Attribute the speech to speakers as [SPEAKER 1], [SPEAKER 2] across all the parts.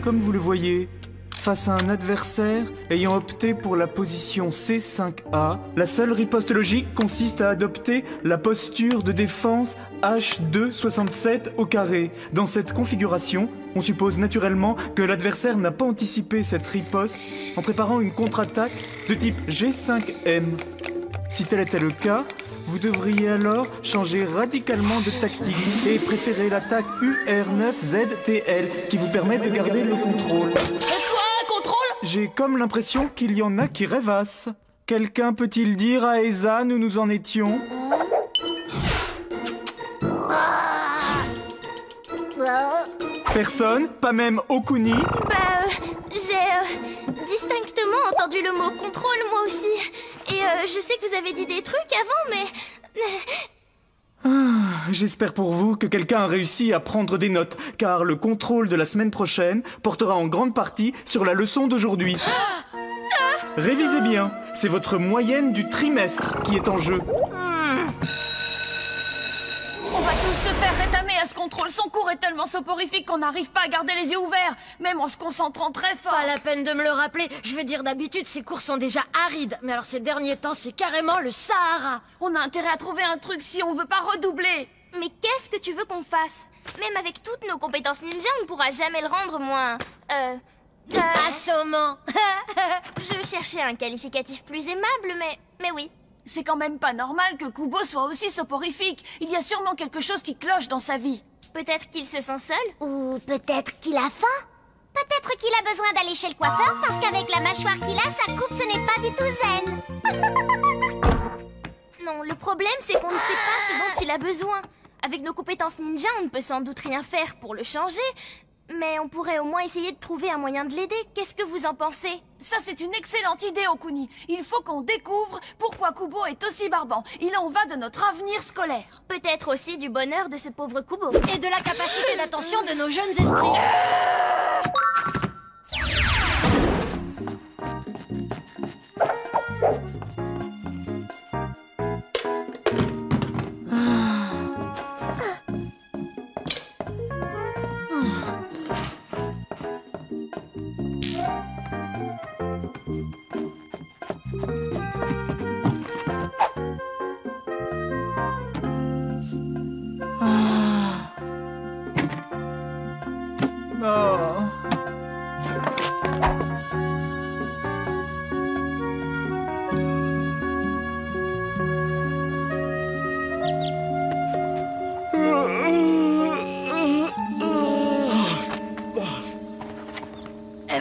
[SPEAKER 1] Comme vous le voyez, face à un adversaire ayant opté pour la position C5A, la seule riposte logique consiste à adopter la posture de défense H267 au carré. Dans cette configuration, on suppose naturellement que l'adversaire n'a pas anticipé cette riposte en préparant une contre-attaque de type G5M. Si tel était le cas, vous devriez alors changer radicalement de tactique et préférer l'attaque UR9ZTL qui vous permet de garder le contrôle. J'ai comme l'impression qu'il y en a qui rêvassent. Quelqu'un peut-il dire à Ezan où nous en étions? Personne? Pas même Okuni?
[SPEAKER 2] J'ai distinctement entendu le mot contrôle, moi aussi. Et je sais que vous avez dit des trucs avant, mais...
[SPEAKER 1] J'espère pour vous que quelqu'un a réussi à prendre des notes, car le contrôle de la semaine prochaine portera en grande partie sur la leçon d'aujourd'hui. Révisez bien, c'est votre moyenne du trimestre qui est en jeu.
[SPEAKER 3] On va tous se faire rétamer à ce contrôle. Son cours est tellement soporifique qu'on n'arrive pas à garder les yeux ouverts, même en se concentrant très fort.
[SPEAKER 4] Pas la peine de me le rappeler. Je veux dire, d'habitude, ces cours sont déjà arides. Mais alors, ces derniers temps, c'est carrément le Sahara.
[SPEAKER 3] On a intérêt à trouver un truc si on veut pas redoubler.
[SPEAKER 2] Mais qu'est-ce que tu veux qu'on fasse? Même avec toutes nos compétences ninja, on ne pourra jamais le rendre moins...
[SPEAKER 4] Assommant.
[SPEAKER 2] Je cherchais un qualificatif plus aimable, mais oui.
[SPEAKER 3] C'est quand même pas normal que Kubo soit aussi soporifique. Il y a sûrement quelque chose qui cloche dans sa vie.
[SPEAKER 2] Peut-être qu'il se sent seul?
[SPEAKER 5] Ou peut-être qu'il a faim. Peut-être qu'il a besoin d'aller chez le coiffeur parce qu'avec la mâchoire qu'il a, sa coupe, ce n'est pas du tout zen.
[SPEAKER 2] Non, le problème, c'est qu'on ne sait pas ce dont il a besoin. Avec nos compétences ninja, on ne peut sans doute rien faire pour le changer, mais on pourrait au moins essayer de trouver un moyen de l'aider. Qu'est-ce que vous en pensez?
[SPEAKER 3] Ça, c'est une excellente idée, Okuni. Il faut qu'on découvre pourquoi Kubo est aussi barbant. Il en va de notre avenir scolaire.
[SPEAKER 2] Peut-être aussi du bonheur de ce pauvre Kubo.
[SPEAKER 4] Et de la capacité d'attention de nos jeunes esprits.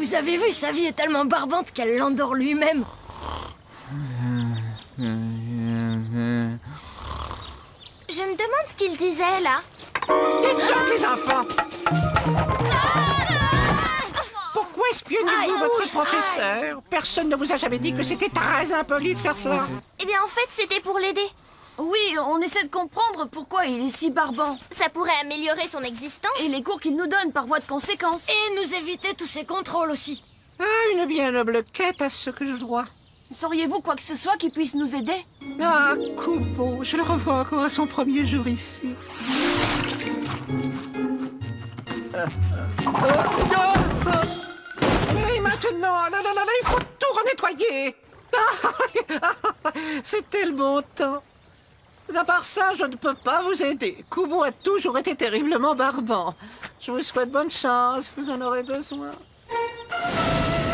[SPEAKER 4] Vous avez vu, sa vie est tellement barbante qu'elle l'endort lui-même.
[SPEAKER 2] Je me demande ce qu'il disait, là.
[SPEAKER 6] Dites donc, les enfants! Pourquoi espionnez-vous votre professeur? Personne ne vous a jamais dit que c'était très impoli de faire cela.
[SPEAKER 2] Eh bien, en fait, c'était pour l'aider.
[SPEAKER 3] Oui, on essaie de comprendre pourquoi il est si barbant.
[SPEAKER 2] Ça pourrait améliorer son existence.
[SPEAKER 3] Et les cours qu'il nous donne par voie de conséquence.
[SPEAKER 4] Et nous éviter tous ces contrôles aussi.
[SPEAKER 6] Ah, une bien noble quête à ce que je vois.
[SPEAKER 3] Sauriez-vous quoi que ce soit qui puisse nous aider?
[SPEAKER 6] Ah, Kubo, je le revois encore à son premier jour ici. Et maintenant, là, il faut tout renettoyer. C'était le bon temps. À part ça, je ne peux pas vous aider. Kubo a toujours été terriblement barbant. Je vous souhaite bonne chance, vous en aurez besoin.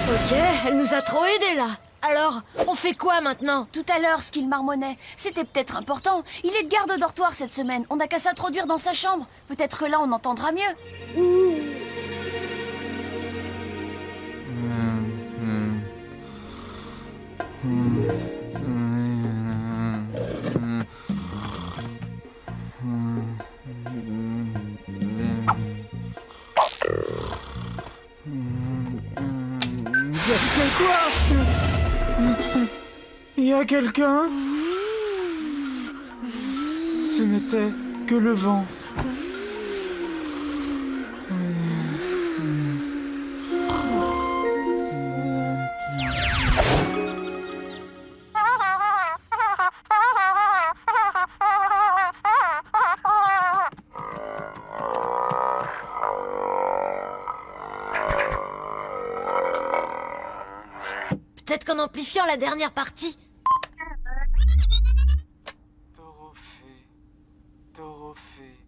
[SPEAKER 4] Ok, elle nous a trop aidés là. Alors, on fait quoi maintenant?
[SPEAKER 3] Tout à l'heure, ce qu'il marmonnait, c'était peut-être important. Il est de garde dortoir cette semaine. On n'a qu'à s'introduire dans sa chambre. Peut-être que là, on entendra mieux.
[SPEAKER 1] Il y a quelqu'un? Ce n'était que le vent.
[SPEAKER 4] Peut-être qu'en amplifiant la dernière partie.
[SPEAKER 1] Torophée, Torophée,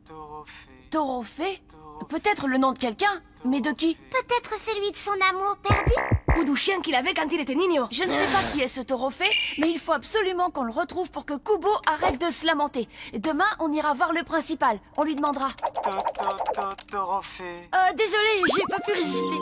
[SPEAKER 1] Torophée.
[SPEAKER 3] Torophée? Peut-être le nom de quelqu'un, mais de qui?
[SPEAKER 5] Peut-être celui de son amour perdu?
[SPEAKER 7] Ou du chien qu'il avait quand il était niño.
[SPEAKER 3] Je ne sais pas qui est ce Torophée, mais il faut absolument qu'on le retrouve pour que Kubo arrête de se lamenter. Demain, on ira voir le principal. On lui demandera.
[SPEAKER 1] Torophée.
[SPEAKER 4] Désolé, j'ai pas pu résister.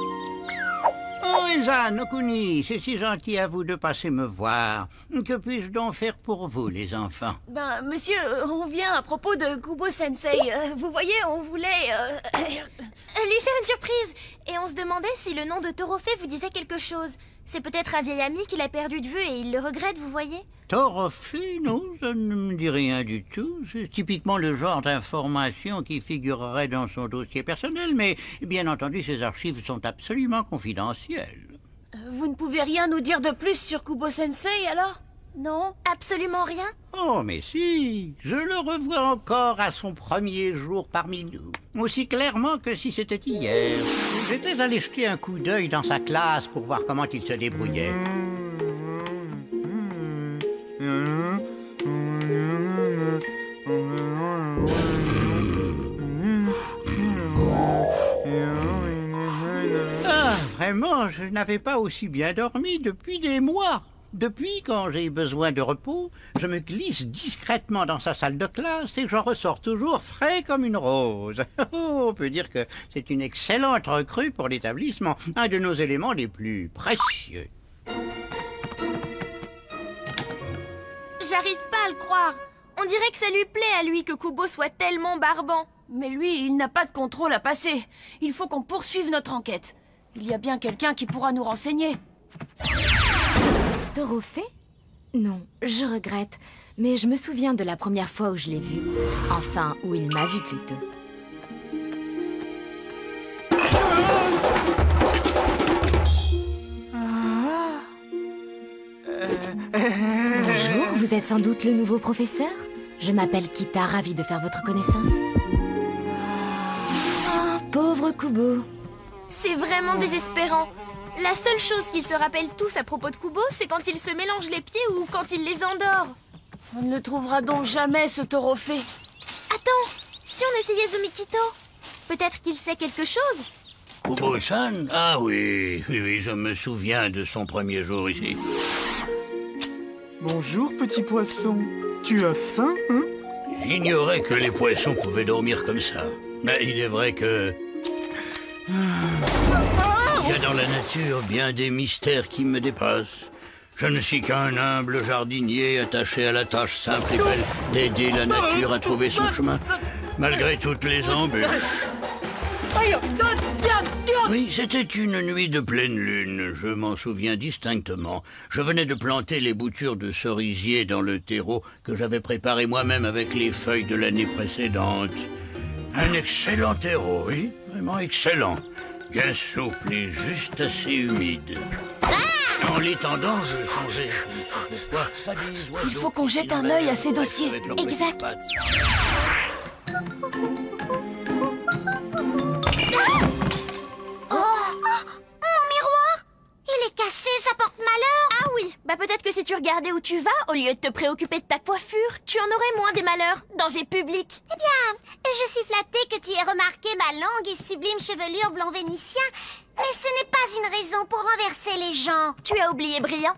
[SPEAKER 8] Oh, Elsa, Nokuni, c'est si gentil à vous de passer me voir. Que puis-je donc faire pour vous, les enfants?
[SPEAKER 3] Ben, monsieur, on vient à propos de Kubo Sensei. Vous voyez, on voulait...
[SPEAKER 2] Lui faire une surprise. Et on se demandait si le nom de Torophée vous disait quelque chose. C'est peut-être un vieil ami qu'il a perdu de vue et il le regrette, vous voyez?
[SPEAKER 8] Torophée, non, ça ne me dit rien du tout. C'est typiquement le genre d'information qui figurerait dans son dossier personnel, mais bien entendu, ces archives sont absolument confidentielles.
[SPEAKER 3] Vous ne pouvez rien nous dire de plus sur Kubo Sensei, alors? Non?
[SPEAKER 2] Absolument rien?
[SPEAKER 8] Oh, mais si, je le revois encore à son premier jour parmi nous. Aussi clairement que si c'était hier. J'étais allé jeter un coup d'œil dans sa classe pour voir comment il se débrouillait. Ah, vraiment, je n'avais pas aussi bien dormi depuis des mois. Depuis, quand j'ai besoin de repos, je me glisse discrètement dans sa salle de classe et j'en ressors toujours frais comme une rose. On peut dire que c'est une excellente recrue pour l'établissement, un de nos éléments les plus précieux.
[SPEAKER 2] J'arrive pas à le croire. On dirait que ça lui plaît à lui que Kubo soit tellement barbant.
[SPEAKER 3] Mais lui, il n'a pas de contrôle à passer. Il faut qu'on poursuive notre enquête. Il y a bien quelqu'un qui pourra nous renseigner.
[SPEAKER 9] Torophée? Non, je regrette, mais je me souviens de la première fois où je l'ai vu. Enfin, où il m'a vu plutôt. Bonjour, vous êtes sans doute le nouveau professeur? Je m'appelle Kita, ravie de faire votre connaissance. Oh, pauvre Kubo.
[SPEAKER 2] C'est vraiment désespérant. La seule chose qu'ils se rappellent tous à propos de Kubo, c'est quand il se mélange les pieds ou quand il les endort.
[SPEAKER 3] On ne le trouvera donc jamais, ce Torophée.
[SPEAKER 2] Attends, si on essayait Zumikito? Peut-être qu'il sait quelque chose?
[SPEAKER 8] Kubo-san? Ah oui, je me souviens de son premier jour ici.
[SPEAKER 1] Bonjour, petit poisson. Tu as faim, hein?
[SPEAKER 8] J'ignorais que les poissons pouvaient dormir comme ça. Mais il est vrai que... Il y a dans la nature bien des mystères qui me dépassent. Je ne suis qu'un humble jardinier attaché à la tâche simple et belle d'aider la nature à trouver son chemin, malgré toutes les embûches. Oui, c'était une nuit de pleine lune, je m'en souviens distinctement. Je venais de planter les boutures de cerisier dans le terreau que j'avais préparé moi-même avec les feuilles de l'année précédente. Un excellent terreau, oui, vraiment excellent. Bien souple et juste assez humide. En l'étendant, je songeais.
[SPEAKER 3] Il faut qu'on jette un œil à ces dossiers.
[SPEAKER 2] Exact.
[SPEAKER 5] Mon miroir! Il est cassé, ça porte malheur!
[SPEAKER 2] Ah oui, bah peut-être que si tu regardais où tu vas, au lieu de te préoccuper de ta coiffure, tu en aurais moins des malheurs. Danger public.
[SPEAKER 5] Eh bien, je suis flattée que tu aies remarqué ma longue et sublime chevelure blond vénitien, mais ce n'est pas une raison pour renverser les gens.
[SPEAKER 2] Tu as oublié Brillant.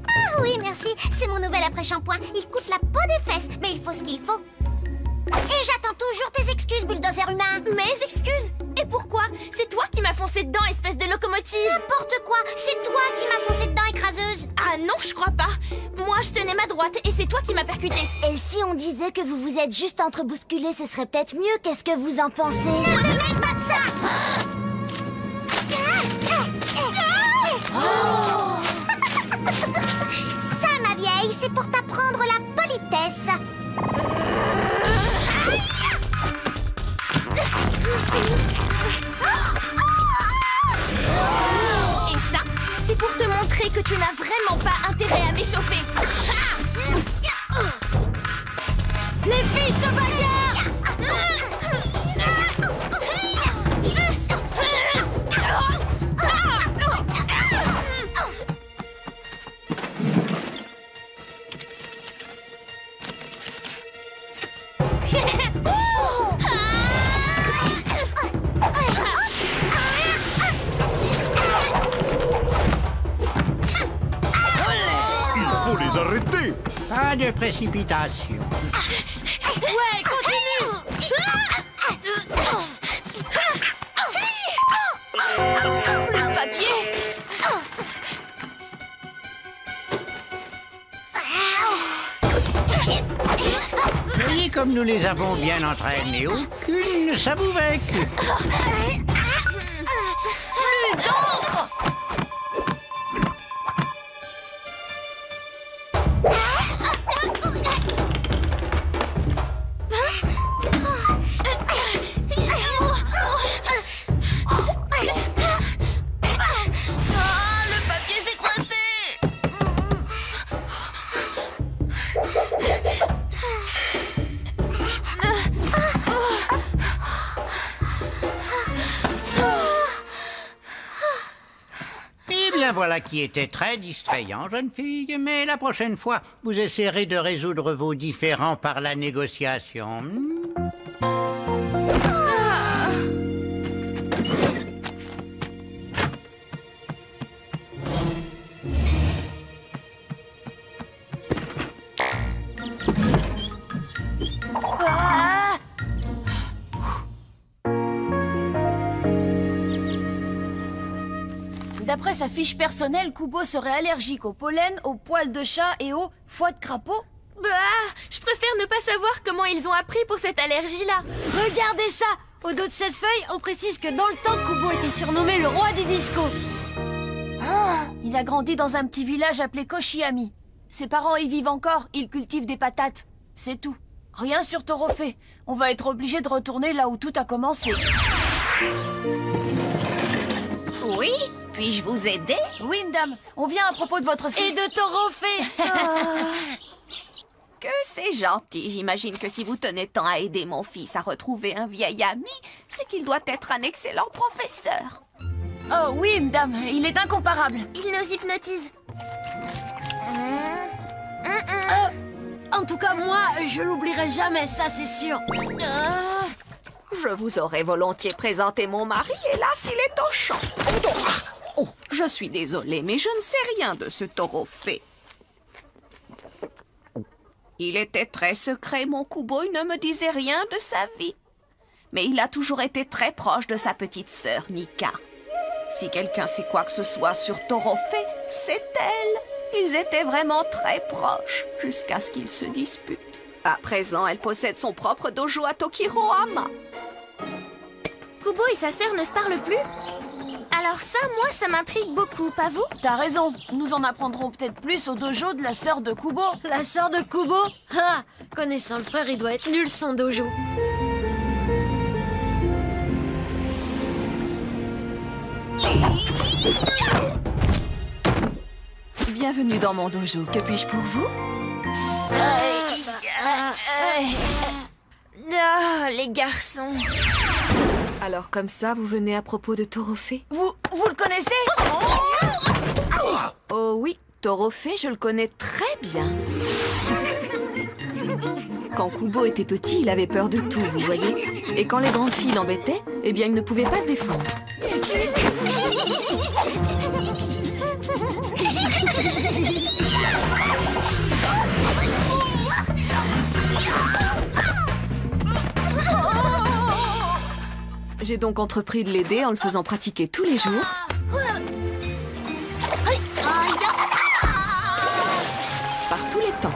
[SPEAKER 5] Ah oui, merci, c'est mon nouvel après-shampoing. Il coûte la peau des fesses, mais il faut ce qu'il faut. Et j'attends toujours tes excuses, bulldozer humain.
[SPEAKER 2] Mes excuses? Et pourquoi? C'est toi qui m'as foncé dedans, espèce de locomotive.
[SPEAKER 5] N'importe quoi, c'est toi qui m'as foncé dedans, écraseuse.
[SPEAKER 2] Ah non, je crois pas. Moi, je tenais ma droite et c'est toi qui m'as percuté.
[SPEAKER 5] Et si on disait que vous vous êtes juste entre-bousculés, ce serait peut-être mieux. Qu'est-ce que vous en pensez? Ne me mêle pas de ça. Ça, ma vieille, c'est pour t'apprendre la politesse.
[SPEAKER 2] Et ça, c'est pour te montrer que tu n'as vraiment pas intérêt à m'échauffer.
[SPEAKER 4] Les filles se bagarrent!
[SPEAKER 8] Pas de précipitation.
[SPEAKER 4] Ouais, continue.
[SPEAKER 3] Le papier.
[SPEAKER 8] Voyez comme nous les avons bien entraînés. Aucune ne s'avoue vaincue.
[SPEAKER 3] Plus d'encre.
[SPEAKER 2] Le papier s'est coincé.
[SPEAKER 8] Eh bien, voilà qui était très distrayant, jeune fille. Mais la prochaine fois, vous essaierez de résoudre vos différends par la négociation.
[SPEAKER 3] D'après sa fiche personnelle, Kubo serait allergique au pollen, aux poils de chat et au foie de crapaud.
[SPEAKER 2] Bah, je préfère ne pas savoir comment ils ont appris pour cette allergie-là.
[SPEAKER 4] Regardez ça. Au dos de cette feuille, on précise que dans le temps, Kubo était surnommé le roi du disco.
[SPEAKER 3] Il a grandi dans un petit village appelé Koshiami. Ses parents y vivent encore, ils cultivent des patates. C'est tout. Rien sur Torofé. On va être obligé de retourner là où tout a commencé.
[SPEAKER 10] Oui? Puis-je vous aider?
[SPEAKER 3] Oui, madame. On vient à propos de votre fils.
[SPEAKER 4] Et de Torofé.
[SPEAKER 10] Que c'est gentil. J'imagine que si vous tenez tant à aider mon fils à retrouver un vieil ami, c'est qu'il doit être un excellent professeur.
[SPEAKER 3] Oh oui, madame. Il est incomparable.
[SPEAKER 2] Ils nous hypnotisent.
[SPEAKER 4] En tout cas, moi, je l'oublierai jamais, ça c'est sûr.
[SPEAKER 10] Je vous aurais volontiers présenté mon mari, hélas, il est au champ. Oh, je suis désolée, mais je ne sais rien de ce Torofé. Il était très secret, mon Kubo, il ne me disait rien de sa vie. Mais il a toujours été très proche de sa petite sœur, Nika. Si quelqu'un sait quoi que ce soit sur Torofé, c'est elle. Ils étaient vraiment très proches, jusqu'à ce qu'ils se disputent. À présent, elle possède son propre dojo à Tokirohama.
[SPEAKER 2] Kubo et sa sœur ne se parlent plus? Alors ça, moi, ça m'intrigue beaucoup, pas vous?
[SPEAKER 3] T'as raison. Nous en apprendrons peut-être plus au dojo de la sœur de Kubo.
[SPEAKER 4] La sœur de Kubo? Ah, connaissant le frère, il doit être nul son dojo.
[SPEAKER 10] Bienvenue dans mon dojo. Que puis-je pour vous?
[SPEAKER 2] Les garçons.
[SPEAKER 11] Alors comme ça, vous venez à propos de Torofé?
[SPEAKER 3] Vous le connaissez?
[SPEAKER 10] Oh oui, Torofé, je le connais très bien.
[SPEAKER 11] Quand Kubo était petit, il avait peur de tout, vous voyez. Et quand les grandes filles l'embêtaient, eh bien, il ne pouvait pas se défendre. J'ai donc entrepris de l'aider en le faisant pratiquer tous les jours. Par tous les temps.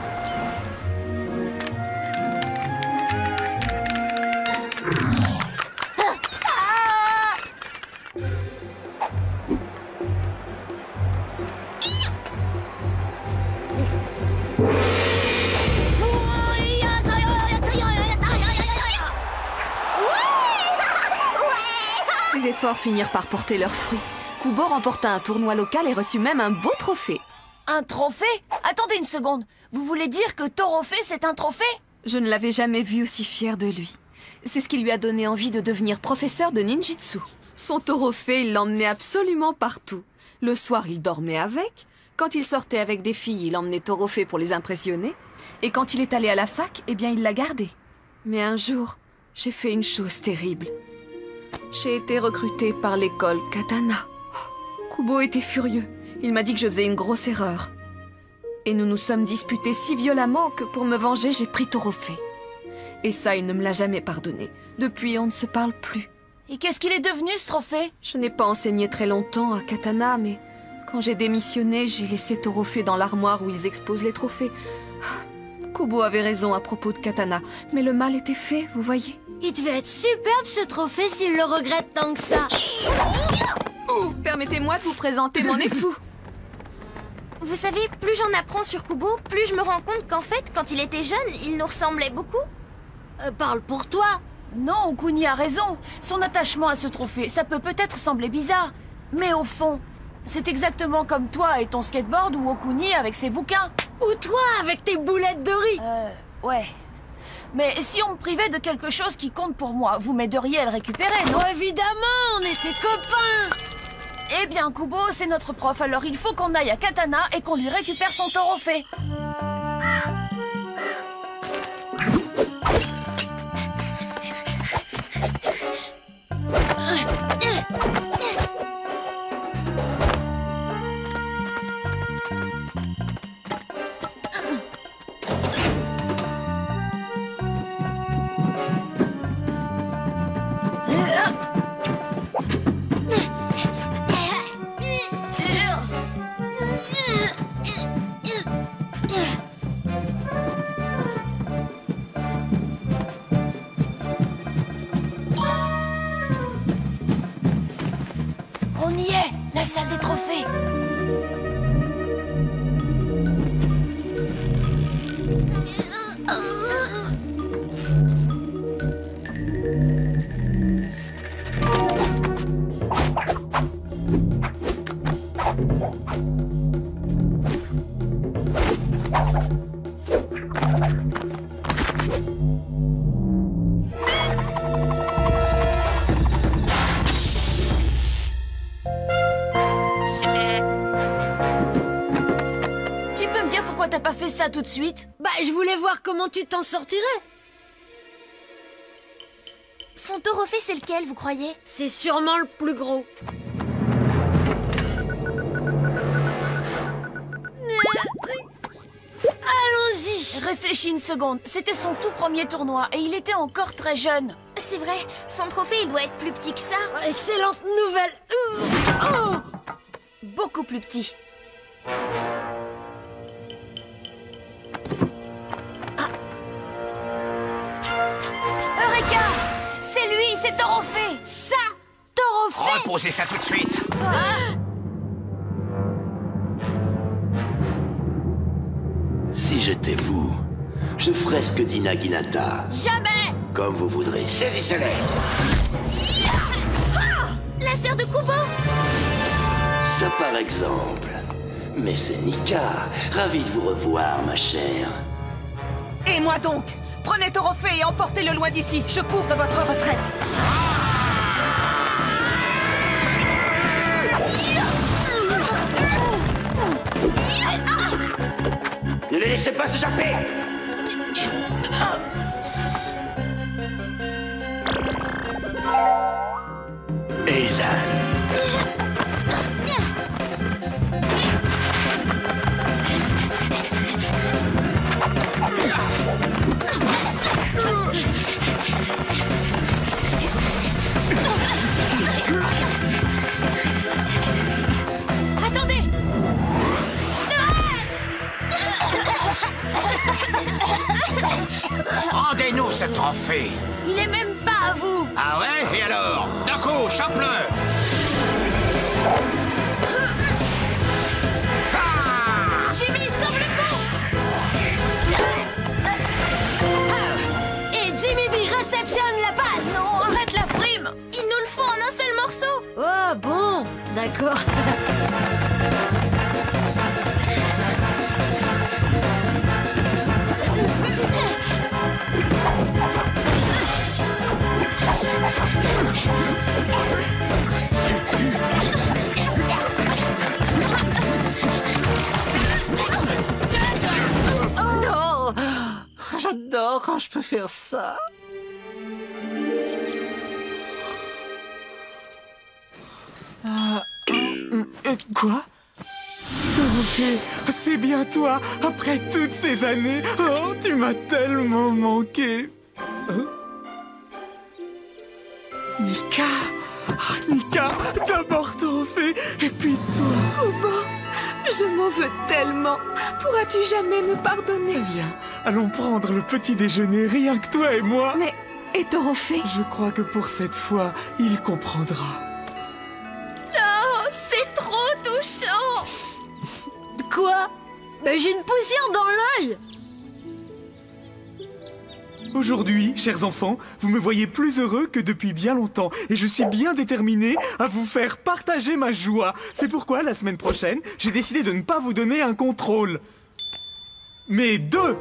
[SPEAKER 11] Ses efforts finirent par porter leurs fruits. Kubo remporta un tournoi local et reçut même un beau trophée.
[SPEAKER 3] Un trophée? Attendez une seconde. Vous voulez dire que Torofé, c'est un trophée?
[SPEAKER 11] Je ne l'avais jamais vu aussi fier de lui. C'est ce qui lui a donné envie de devenir professeur de ninjitsu. Son Torofé, il l'emmenait absolument partout. Le soir, il dormait avec. Quand il sortait avec des filles, il emmenait Torofé pour les impressionner. Et quand il est allé à la fac, eh bien, il l'a gardé. Mais un jour, j'ai fait une chose terrible. J'ai été recrutée par l'école Katana. Kubo était furieux. Il m'a dit que je faisais une grosse erreur. Et nous nous sommes disputés si violemment que pour me venger, j'ai pris Torophée. Et ça, il ne me l'a jamais pardonné. Depuis, on ne se parle plus.
[SPEAKER 3] Et qu'est-ce qu'il est devenu, ce trophée?
[SPEAKER 11] Je n'ai pas enseigné très longtemps à Katana, mais quand j'ai démissionné, j'ai laissé Torophée dans l'armoire où ils exposent les trophées. Kubo avait raison à propos de Katana, mais le mal était fait, vous voyez.
[SPEAKER 4] Il devait être superbe ce trophée s'il le regrette tant que ça.
[SPEAKER 11] Permettez-moi de vous présenter mon époux.
[SPEAKER 2] Vous savez, plus j'en apprends sur Kubo, plus je me rends compte qu'en fait, quand il était jeune, il nous ressemblait beaucoup.
[SPEAKER 4] Parle pour toi.
[SPEAKER 3] Non, Okuni a raison. Son attachement à ce trophée, ça peut peut-être sembler bizarre. Mais au fond, c'est exactement comme toi et ton skateboard ou Okuni avec ses bouquins.
[SPEAKER 4] Ou toi avec tes boulettes de riz.
[SPEAKER 3] Ouais. Mais si on me privait de quelque chose qui compte pour moi, vous m'aideriez à le récupérer, non?
[SPEAKER 4] Oh, évidemment, on était copains.
[SPEAKER 3] Eh bien, Kubo, c'est notre prof, alors il faut qu'on aille à Katana et qu'on lui récupère son trophée. On y est, la salle des trophées. T'as pas fait ça tout de suite?
[SPEAKER 4] Bah, je voulais voir comment tu t'en sortirais.
[SPEAKER 2] Son trophée, c'est lequel, vous croyez?
[SPEAKER 4] C'est sûrement le plus gros. Allons-y.
[SPEAKER 3] Réfléchis une seconde. C'était son tout premier tournoi et il était encore très jeune.
[SPEAKER 2] C'est vrai, son trophée, il doit être plus petit que ça.
[SPEAKER 4] Excellente nouvelle.
[SPEAKER 3] Beaucoup plus petit. Eureka! C'est lui, c'est Torophée!
[SPEAKER 4] Ça! Torophée!
[SPEAKER 12] Reposez ça tout de suite!
[SPEAKER 13] Si j'étais vous, je ferais ce que dit Naginata.
[SPEAKER 3] Jamais!
[SPEAKER 13] Comme vous voudrez. Saisissez-les!
[SPEAKER 2] La sœur de Kubo!
[SPEAKER 13] Ça par exemple. Mais c'est Nika. Ravi de vous revoir, ma chère.
[SPEAKER 10] Et moi donc? Prenez Torophée et emportez-le loin d'ici. Je couvre votre retraite.
[SPEAKER 13] Ne les laissez pas s'échapper! Ezan.
[SPEAKER 3] Attendez!
[SPEAKER 12] Rendez-nous ce trophée!
[SPEAKER 3] Il est même pas à vous!
[SPEAKER 12] Ah ouais? Et alors? D'un coup, chope-le!
[SPEAKER 3] Jimmy, sauve le coup!
[SPEAKER 4] Et Jimmy B réceptionne la passe!
[SPEAKER 3] Non, arrête la frime!
[SPEAKER 2] Il nous le faut en un seul morceau!
[SPEAKER 4] Oh bon, d'accord.
[SPEAKER 6] Non! J'adore quand je peux faire ça.
[SPEAKER 1] Quoi? Torophée, c'est bien toi, après toutes ces années. Oh, tu m'as tellement manqué. Hein? Nika, Nika, d'abord Torophée, et puis toi.
[SPEAKER 11] Kubo, je m'en veux tellement. Pourras-tu jamais me pardonner?
[SPEAKER 1] Viens, allons prendre le petit déjeuner, rien que toi et moi.
[SPEAKER 11] Mais, et Torophée?
[SPEAKER 1] Je crois que pour cette fois, il comprendra.
[SPEAKER 2] Oh, c'est trop touchant.
[SPEAKER 4] Quoi? Mais j'ai une poussière dans l'œil.
[SPEAKER 1] Aujourd'hui, chers enfants, vous me voyez plus heureux que depuis bien longtemps et je suis bien déterminé à vous faire partager ma joie. C'est pourquoi, la semaine prochaine, j'ai décidé de ne pas vous donner un contrôle. Mais deux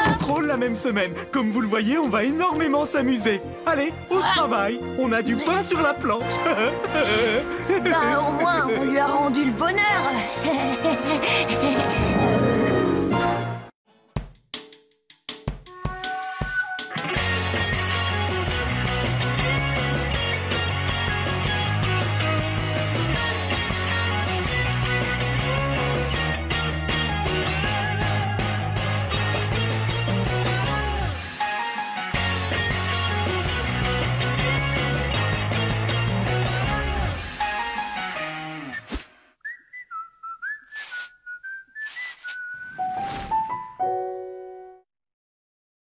[SPEAKER 1] contrôles la même semaine. Comme vous le voyez, on va énormément s'amuser. Allez, au travail, on a du pain sur la planche.
[SPEAKER 3] Bah, au moins, on lui a rendu le bonheur.